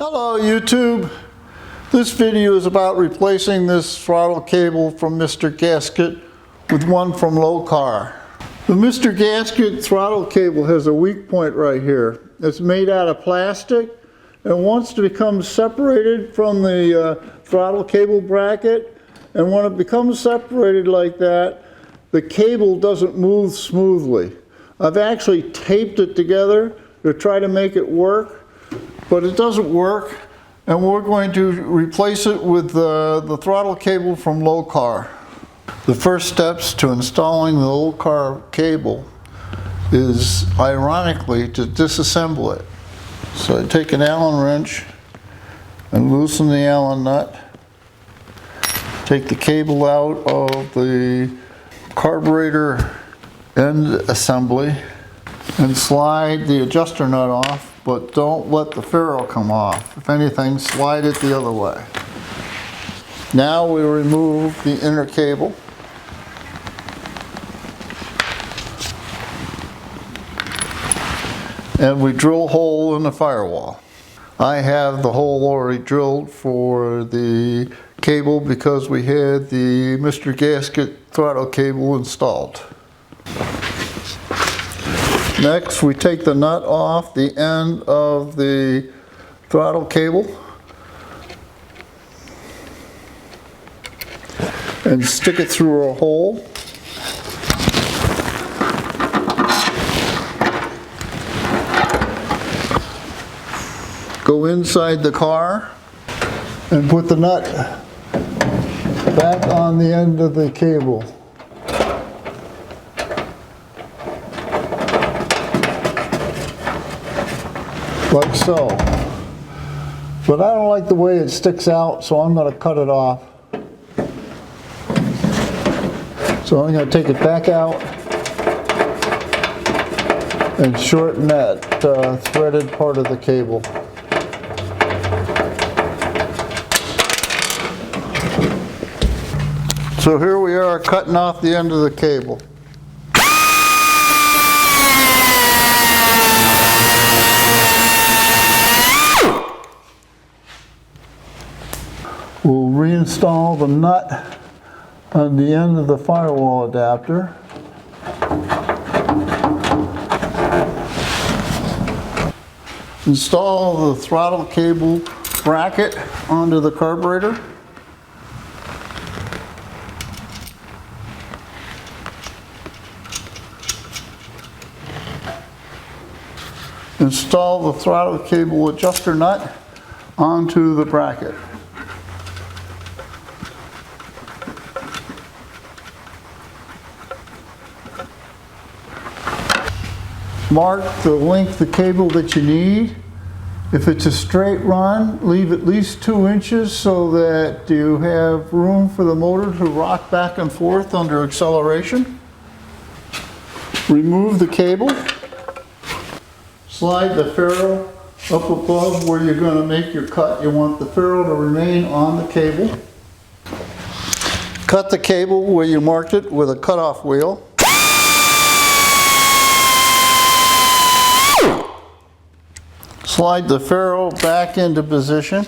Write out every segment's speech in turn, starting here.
Hello YouTube. This video is about replacing this throttle cable from Mr. Gasket with one from Lokar. The Mr. Gasket throttle cable has a weak point right here. It's made out of plastic, and once it becomes separated from the throttle cable bracket, and when it becomes separated like that, the cable doesn't move smoothly. I've actually taped it together to try to make it work, but it doesn't work, and we're going to replace it with the throttle cable from Lokar. The first steps to installing the Lokar cable is, ironically, to disassemble it. So I take an Allen wrench and loosen the Allen nut, take the cable out of the carburetor end assembly, and slide the adjuster nut off, but don't let the ferrule come off. If anything, slide it the other way. Now we remove the inner cable. And we drill a hole in the firewall. I have the hole already drilled for the cable because we had the Mr. Gasket throttle cable installed. Next, we take the nut off the end of the throttle cable and stick it through a hole. Go inside the car and put the nut back on the end of the cable. Like so. But I don't like the way it sticks out, so I'm going to cut it off. So I'm going to take it back out and shorten that threaded part of the cable. So here we are cutting off the end of the cable. We'll reinstall the nut on the end of the firewall adapter. Install the throttle cable bracket onto the carburetor. Install the throttle cable adjuster nut onto the bracket. Mark the length of cable that you need. If it's a straight run, leave at least 2 inches so that you have room for the motor to rock back and forth under acceleration. Remove the cable. Slide the ferrule up above where you're going to make your cut. You want the ferrule to remain on the cable. Cut the cable where you marked it with a cutoff wheel. Slide the ferrule back into position,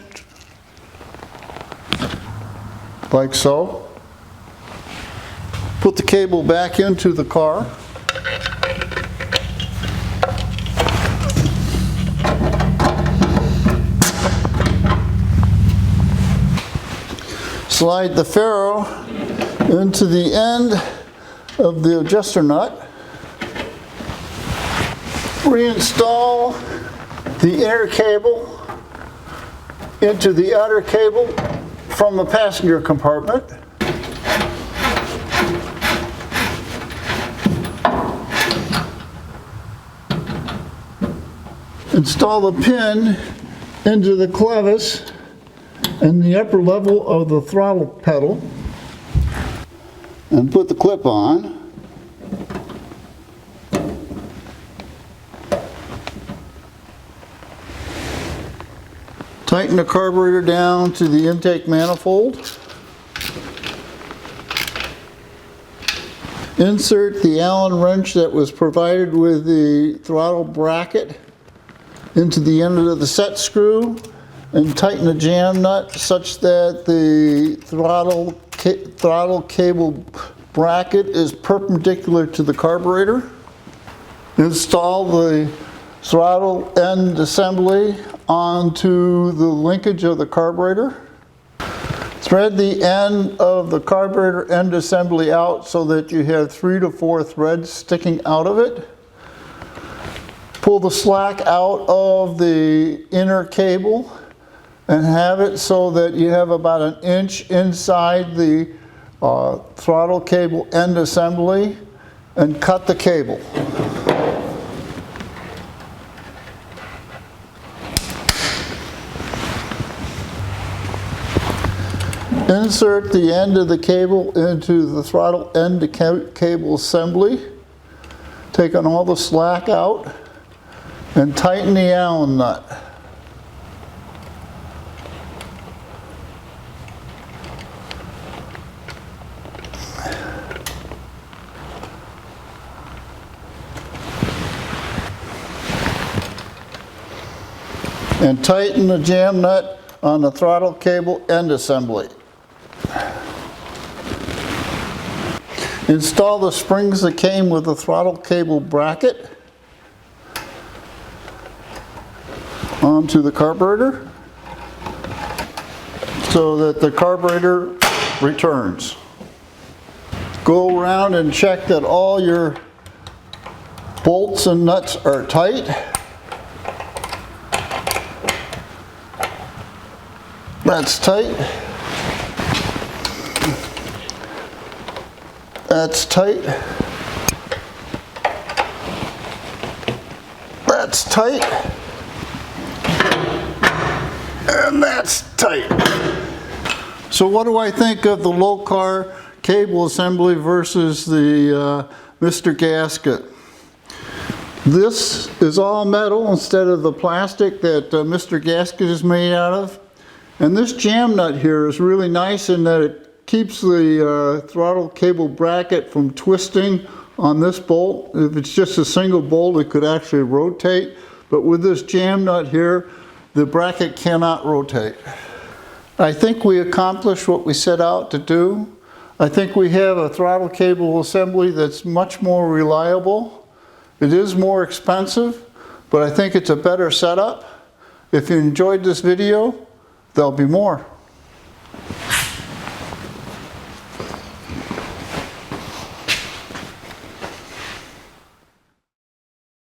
like so. Put the cable back into the car. Slide the ferrule into the end of the adjuster nut. Reinstall the inner cable into the outer cable from the passenger compartment. Install the pin into the clevis in the upper level of the throttle pedal and put the clip on. Tighten the carburetor down to the intake manifold. Insert the Allen wrench that was provided with the throttle bracket into the end of the set screw and tighten the jam nut such that the throttle cable bracket is perpendicular to the carburetor. Install the throttle end assembly onto the linkage of the carburetor. Thread the end of the carburetor end assembly out so that you have 3 to 4 threads sticking out of it. Pull the slack out of the inner cable and have it so that you have about 1 inch inside the throttle cable end assembly, and cut the cable. Insert the end of the cable into the throttle end cable assembly. Taking all the slack out and tighten the Allen nut. And tighten the jam nut on the throttle cable end assembly. Install the springs that came with the throttle cable bracket onto the carburetor so that the carburetor returns. Go around and check that all your bolts and nuts are tight. That's tight. That's tight. That's tight. And that's tight. So what do I think of the Lokar cable assembly versus the Mr. Gasket? This is all metal instead of the plastic that Mr. Gasket is made out of. And this jam nut here is really nice in that it keeps the throttle cable bracket from twisting on this bolt. If it's just a single bolt, it could actually rotate. But with this jam nut here, the bracket cannot rotate. I think we accomplished what we set out to do. I think we have a throttle cable assembly that's much more reliable. It is more expensive, but I think it's a better setup. If you enjoyed this video, there'll be more.